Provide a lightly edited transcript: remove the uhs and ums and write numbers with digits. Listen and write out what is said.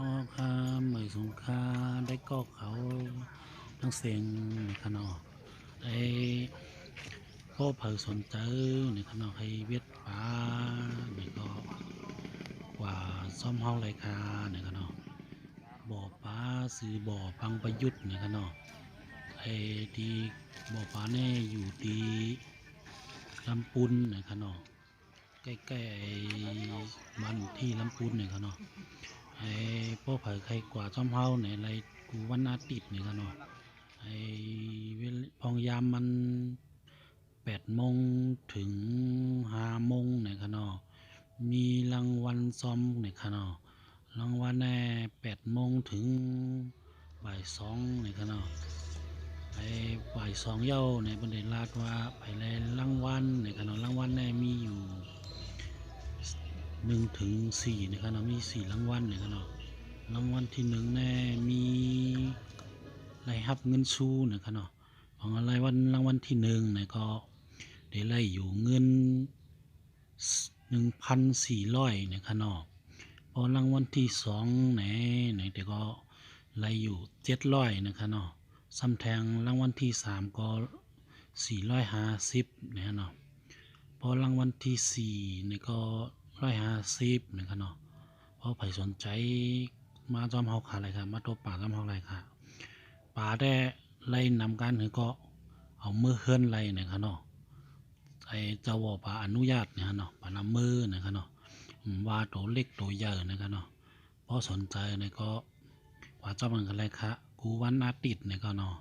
พอคาเหมยสงคาได้ก็เขาทั้งเสียงในขนอไอ้พ่อเผยสนใจในขนอให้เวียดป้าในก็กว่าซ่อมเฮาไรคาในขนอบ่อป้าซื้อบ่อพังประยุทธ์ในขนอไอ้ที่บ่อป้าเนี่ยอยู่ที่ลำปุนในขนอใกล้ๆไอ้บ้านที่ลำปุนในขนอ ไอ้พวกเผยใครกว่าซ่อมเฮาเนี่ยอะไรกูวันอาทิตย์เนี่ยกันเนาะไอ้พองยามมัน8 โมงถึง5 โมงเนี่ยกันเนาะมีรางวัลซ่อมเนี่ยกันเนาะรางวัลแน่8 โมงถึงบ่าย 2เนี่ยกันเนาะไอ้บ่าย 2เย้าในประเด็นลาดว่าไปเลยรางวัลเนี่ยกันเนาะรางวัลแน่มีอยู่1 ถึง 4นะครับเนาะมี4 รางวัลนะครับเนาะรางวัลที่1แน่มีรายรับเงินสู้นะครับเนาะของอะไรวันรางวัลที่1เนี่ยก็ได้ไล่อยู่เงิน1,400นะครับเนาะพอรางวัลที่2ไหนแต่ก็ไล่อยู่700นะครับเนาะซ้ำแทงรางวัลที่3ก็450นะครับเนาะพอรางวัลที่4เนี่ยก็150นะครับเนาะเพราะใครสนใจมาจอมเฮาขาอะไรครับมาตัวป่าจอมเฮาอะไรครับป่าได้ไล่นำการหรือก็เอามือเคลื่อนไล่นะครับเนาะไอเจ้าว่าป่าอนุญาตนะครับเนาะป่านำมือนะครับเนาะว่าตัวเล็กตัวใหญ่นะครับเนาะเพราะสนใจเนี่ยก็ว่าเจ้ามันกันเลยครับกูวันอาทิตย์เนี่ยก็เนาะ